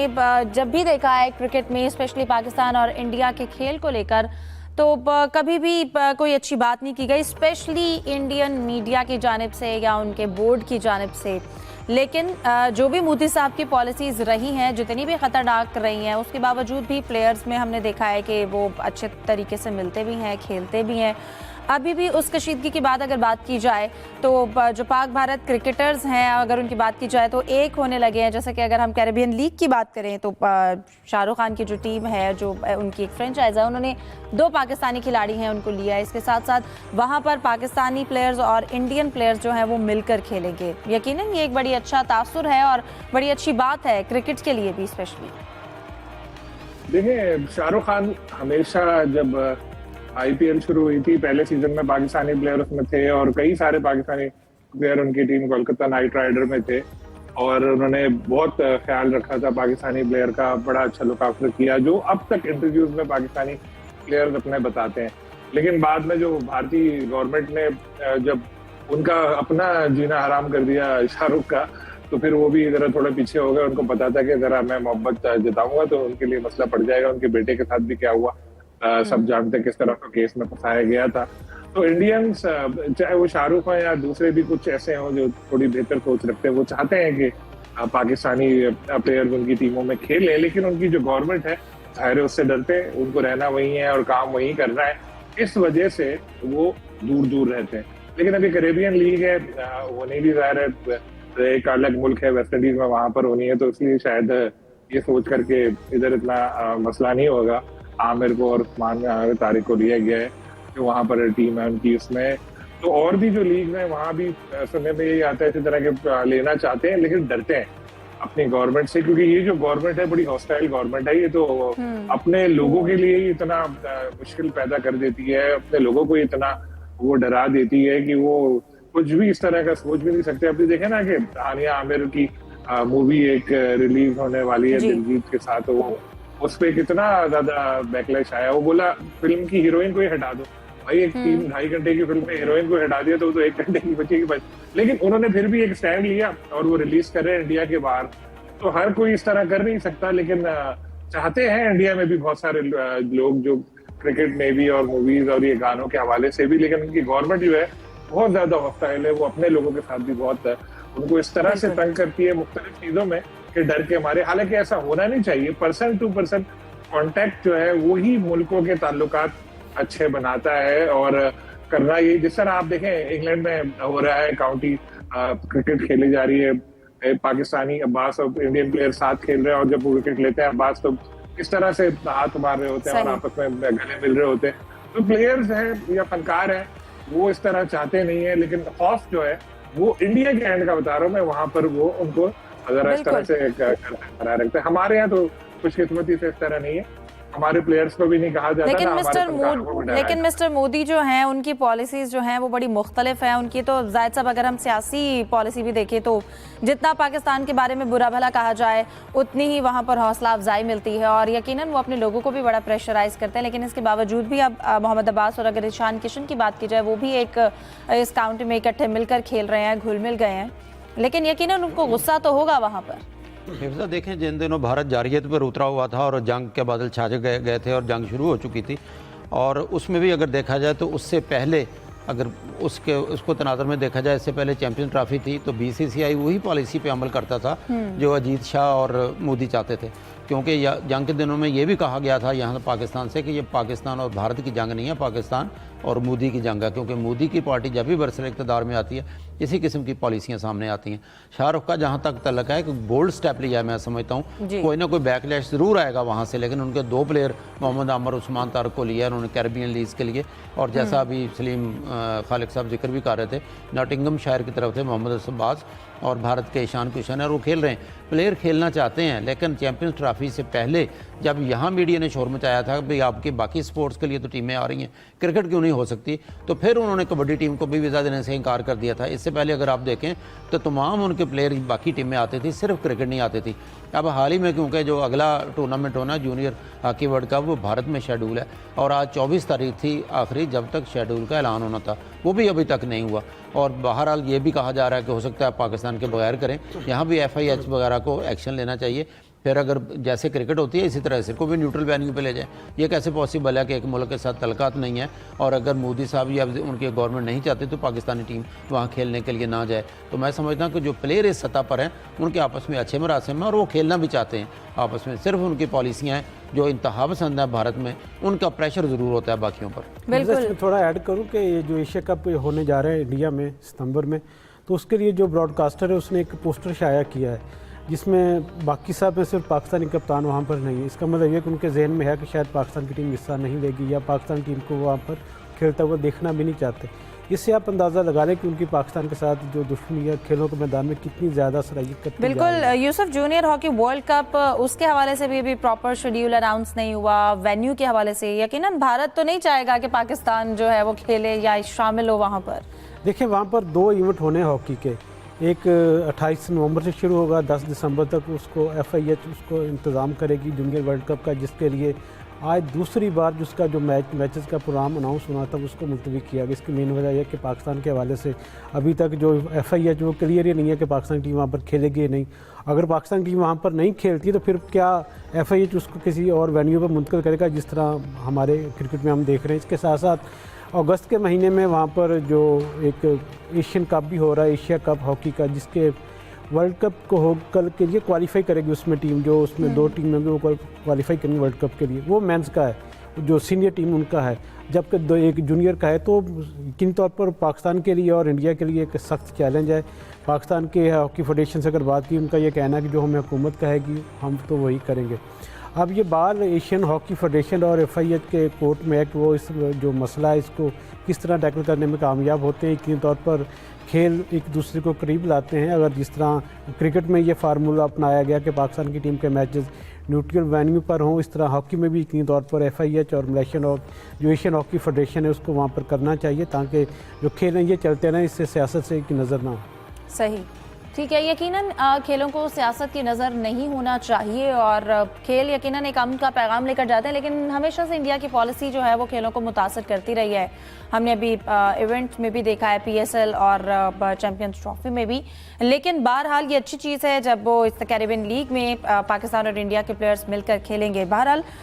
जब भी देखा है क्रिकेट में, स्पेशली पाकिस्तान और इंडिया के खेल को लेकर, तो कभी भी कोई अच्छी बात नहीं की गई, स्पेशली इंडियन मीडिया की जानिब से या उनके बोर्ड की जानिब से। लेकिन जो भी मोदी साहब की पॉलिसीज़ रही हैं, जितनी भी ख़तरनाक रही हैं, उसके बावजूद भी प्लेयर्स में हमने देखा है कि वो अच्छे तरीके से मिलते भी हैं, खेलते भी हैं। अभी भी उस कशीदगी की बात अगर बात की जाए तो जो पाक भारत क्रिकेटर्स हैं, अगर उनकी बात की जाए तो एक होने लगे हैं। जैसे कि अगर हम कैरेबियन लीग की बात करें तो शाहरुख खान की जो टीम है, जो उनकी एक फ्रेंचाइज है, उन्होंने 2 पाकिस्तानी खिलाड़ी हैं उनको लिया है। इसके साथ साथ वहाँ पर पाकिस्तानी प्लेयर्स और इंडियन प्लेयर्स जो हैं वो मिलकर खेलेंगे। यकीनन ये एक बड़ी अच्छा तासुर है और बड़ी अच्छी बात है क्रिकेट के लिए भी स्पेशली। देखिए, शाहरुख खान हमेशा जब आईपीएल शुरू हुई थी, पहले सीजन में पाकिस्तानी प्लेयर उसमें थे और कई सारे पाकिस्तानी प्लेयर उनकी टीम कोलकाता नाइट राइडर में थे और उन्होंने बहुत ख्याल रखा था पाकिस्तानी प्लेयर का, बड़ा अच्छा लुक आफ्टर किया, जो अब तक इंटरव्यूज में पाकिस्तानी प्लेयर्स अपने बताते हैं। लेकिन बाद में जो भारतीय गवर्नमेंट ने जब उनका अपना जीना हराम कर दिया शाहरुख का, तो फिर वो भी जरा थोड़ा पीछे हो गए। उनको पता था कि जरा मैं मोहब्बत जताऊंगा तो उनके लिए मसला पड़ जाएगा। उनके बेटे के साथ भी क्या हुआ सब जानते, किस तरह का केस में फंसाया गया था। तो इंडियंस, चाहे वो शाहरुख हो या दूसरे भी कुछ ऐसे हों जो थोड़ी बेहतर सोच रखते हैं, वो चाहते हैं कि पाकिस्तानी प्लेयर्स उनकी टीमों में खेलें। लेकिन उनकी जो गवर्नमेंट है, जाहिर है उससे डरते हैं, उनको रहना वहीं है और काम वहीं करना है, इस वजह से वो दूर दूर रहते हैं। लेकिन अभी कैरेबियन लीग है, होनी भी जाहिर है एक अलग मुल्क है, वेस्ट इंडीज में, वहां पर होनी है, तो इसलिए शायद ये सोच करके इधर इतना मसला नहीं होगा। आमिर को और उस्मान तारिक को लिया गया है, जो वहां पर टीम है उनकी। उसमें तो और भी जो लीग है वहां भी सुनने में यही आता है, इसी तरह के लेना चाहते हैं लेकिन डरते हैं अपनी गवर्नमेंट से, क्योंकि ये जो गवर्नमेंट है बड़ी हॉस्टाइल गवर्नमेंट है। ये तो अपने लोगों के लिए ही इतना मुश्किल पैदा कर देती है, अपने लोगों को इतना वो डरा देती है कि वो कुछ भी इस तरह का सोच भी नहीं सकते। अभी देखे ना कि हानिया आमिर की मूवी एक रिलीज होने वाली है दिलजीत के साथ, वो उस पे कितना ज्यादा बैकलैश आया। वो बोला फिल्म की हीरोइन को ही हटा दो। भाई, एक 3-2.5 घंटे की फिल्म में हीरोइन को हटा दिया तो 1 घंटे की बचेगी बस। लेकिन उन्होंने फिर भी एक स्टैंड लिया और वो रिलीज कर रहे हैं इंडिया के बाहर। तो हर कोई इस तरह कर नहीं सकता, लेकिन चाहते हैं इंडिया में भी बहुत सारे लोग जो क्रिकेट में भी और मूवीज और ये गानों के हवाले से भी। लेकिन उनकी गवर्नमेंट जो है बहुत ज्यादा हॉस्टाइल है, वो अपने लोगों के साथ भी बहुत उनको इस तरह से तंग करती है मुख्तलिफ चीजों में कि डर के मारे। हालांकि ऐसा होना नहीं चाहिए। पर्सन टू पर्सन कॉन्टेक्ट जो है वही मुल्कों के ताल्लुकात अच्छे बनाता है और करना ये, जिस तरह आप देखें इंग्लैंड में हो रहा है, काउंटी क्रिकेट खेली जा रही है, पाकिस्तानी अब्बास और इंडियन प्लेयर साथ खेल रहे हैं और जब वो विकेट लेते हैं अब्बास तो इस तरह से हाथ मार रहे होते हैं और आपस में गले मिल रहे होते हैं। तो प्लेयर्स हैं या फनकार हैं, वो इस तरह चाहते नहीं है। लेकिन खौफ जो है वो इंडिया के एंड का बता रहा हूँ मैं, वहां पर वो उनको अगर इस तरह से बनाए रखते हैं। हमारे यहाँ तो खुशकिस्मती से इस तरह नहीं है, हमारे प्लेयर्स को भी नहीं कहा जाता। लेकिन मिस्टर मोदी जो हैं, उनकी पॉलिसीज जो हैं वो बड़ी मुख्तलिफ हैं उनकी। तो जाहिर साहब, अगर हम सियासी पॉलिसी भी देखें तो जितना पाकिस्तान के बारे में बुरा भला कहा जाए उतनी ही वहाँ पर हौसला अफजाई मिलती है और यकीनन वो अपने लोगों को भी बड़ा प्रेशराइज करते हैं। लेकिन इसके बावजूद भी अब मोहम्मद अब्बास और अगर ईशान किशन की बात की जाए, वो भी एक इस काउंटी में इकट्ठे मिलकर खेल रहे हैं, घुल मिल गए हैं। लेकिन यकीनन उनको गुस्सा तो होगा वहाँ पर। हिफ्ज़ा, देखें, जिन दिनों भारत जारियत पर उतरा हुआ था और जंग के बादल छाजे गए थे और जंग शुरू हो चुकी थी, और उसमें भी अगर देखा जाए तो उससे पहले अगर उसको तनाज़र में देखा जाए, इससे पहले चैंपियन ट्रॉफी थी तो बीसीसीआई वही पॉलिसी पे अमल करता था जो अजीत शाह और मोदी चाहते थे। क्योंकि जंग के दिनों में ये भी कहा गया था यहाँ पाकिस्तान से कि ये पाकिस्तान और भारत की जंग नहीं है, पाकिस्तान और मोदी की जंग है। क्योंकि मोदी की पार्टी जब भी बरसर इक़्तिदार में आती है इसी किस्म की पॉलिसियाँ सामने आती हैं। शाहरुख का जहाँ तक तल्लक है कि बोल्ड स्टेप लिया है, मैं समझता हूँ कोई ना कोई बैकलैश ज़रूर आएगा वहाँ से। लेकिन उनके 2 प्लेयर मोहम्मद आमिर, उस्मान तारिक को लिया उन्होंने कैरेबियन लीग के लिए, और जैसा अभी सलीम खालिक साहब जिक्र भी कर रहे थे, नॉटिंघम शायर की तरफ थे मोहम्मद अब्बास और भारत के ईशान किशन है, और वो खेल रहे हैं। प्लेयर खेलना चाहते हैं, लेकिन चैंपियंस ट्रॉफी से पहले जब यहाँ मीडिया ने शोर मचाया था भाई आपकी बाकी स्पोर्ट्स के लिए तो टीमें आ रही हैं, क्रिकेट क्यों नहीं हो सकती, तो फिर उन्होंने कबड्डी टीम को भी वीज़ा देने से इनकार कर दिया था। इससे पहले अगर आप देखें तो तमाम उनके प्लेयर बाकी टीमें आते थे, सिर्फ क्रिकेट नहीं आती थी। अब हाल ही में क्योंकि जो अगला टूर्नामेंट होना जूनियर हॉकी वर्ल्ड कप वो भारत में शेड्यूल है, और आज 24 तारीख थी आखिरी जब तक शेड्यूल का ऐलान होना था, वो भी अभी तक नहीं हुआ। और बहरहाल ये भी कहा जा रहा है कि हो सकता है पाकिस्तान के बगैर करें, यहाँ भी FIH वगैरह को एक्शन लेना चाहिए। फिर अगर जैसे क्रिकेट होती है इसी तरह से को भी न्यूट्रल वेन्यू पे ले जाएं। ये कैसे पॉसिबल है कि एक मुल्क के साथ तल्लुकात नहीं है और अगर मोदी साहब या उनकी गवर्नमेंट नहीं चाहती तो पाकिस्तानी टीम वहाँ खेलने के लिए ना जाए। तो मैं समझता हूँ कि जो प्लेयर इस सतह पर हैं उनके आपस में अच्छे मरासिम हैं और वो खेलना भी चाहते हैं आपस में। सिर्फ उनकी पॉलिसियाँ हैं जो इंतहा पसंद है भारत में, उनका प्रेशर ज़रूर होता है बाकियों पर। बिल्कुल थोड़ा ऐड करूं कि ये जो एशिया कप होने जा रहा है इंडिया में सितंबर में, तो उसके लिए जो ब्रॉडकास्टर है उसने एक पोस्टर शाया किया है जिसमें बाकी साहब में सिर्फ पाकिस्तानी कप्तान वहाँ पर नहीं है। इसका मतलब ये कि उनके जहन में है कि शायद पाकिस्तान की टीम हिस्सा नहीं लेगी या पाकिस्तान टीम को वहाँ पर खेलता हुआ देखना भी नहीं चाहते। इससे आप अंदाज़ा लगा लें कि उनकी पाकिस्तान के साथ जो दुश्मनी है खेलों के मैदान में कितनी ज़्यादा सराहियत करती है। बिल्कुल Yusuf, junior hockey world cup उसके हवाले से भी अभी प्रॉपर शेड्यूल अनाउंस नहीं हुआ, वेन्यू के हवाले से यकीनन भारत तो नहीं चाहेगा कि पाकिस्तान जो है वो खेले या शामिल हो वहाँ पर। देखिए वहाँ पर 2 इवेंट होने हैं हॉकी के, एक 28 नवंबर से शुरू होगा, 10 दिसंबर तक उसको FIH उसको इंतज़ाम करेगी जूनियर वर्ल्ड कप का, जिसके लिए आज दूसरी बार जिसका जो मैचेस का प्रोग्राम अनाउंस होना था उसको मुलतवी किया गया। इसकी मेन वजह यह कि पाकिस्तान के हवाले से अभी तक जो FIH वो क्लियर ही नहीं है कि पाकिस्तान टीम वहाँ पर खेलेगी या नहीं। अगर पाकिस्तान टीम वहाँ पर नहीं खेलती तो फिर क्या FIH उसको किसी और वेन्यू पर मुंतकिल करेगा, जिस तरह हमारे क्रिकेट में हम देख रहे हैं। इसके साथ साथ अगस्त के महीने में वहाँ पर जो एक एशियन कप भी हो रहा है, एशिया कप हॉकी का, जिसके वर्ल्ड कप को हो कल के लिए क्वालिफाई करेगी उसमें टीम, जो उसमें 2 टीम होंगी वो क्वालिफाई करेंगे वर्ल्ड कप के लिए। वो मेंस का है, जो सीनियर टीम उनका है, जबकि एक जूनियर का है। तो यकीनी तौर पर पाकिस्तान के लिए और इंडिया के लिए एक सख्त चैलेंज है। पाकिस्तान के हॉकी फेडरेशन से अगर बात की, उनका ये कहना है कि जो हमें हुकूमत कहेगी हम तो वही करेंगे। अब ये बाल एशियन हॉकी फेडरेशन और FIH के कोर्ट में है कि वो इस जो मसला है इसको किस तरह टैकल करने में कामयाब होते हैं। यकीनी तौर पर खेल एक दूसरे को करीब लाते हैं। अगर जिस तरह क्रिकेट में ये फार्मूला अपनाया गया कि पाकिस्तान की टीम के मैचेस न्यूट्रल वेन्यू पर हों, इस तरह हॉकी में भी यकीनी तौर पर FIH और मलेशियन और जो एशियन हॉकी फेडरेशन है उसको वहाँ पर करना चाहिए, ताकि जो खेल हैं ये चलते रहें, इससे सियासत से की नज़र ना हो। सही, ठीक है। यकीनन खेलों को सियासत की नज़र नहीं होना चाहिए और खेल यकीनन एक अमन का पैगाम लेकर जाते हैं, लेकिन हमेशा से इंडिया की पॉलिसी जो है वो खेलों को मुतासर करती रही है। हमने अभी इवेंट में भी देखा है, PSL और चैंपियंस ट्रॉफी में भी। लेकिन बहरहाल ये अच्छी चीज़ है जब वो इस कैरिबियन लीग में पाकिस्तान और इंडिया के प्लेयर्स मिलकर खेलेंगे। बहरहाल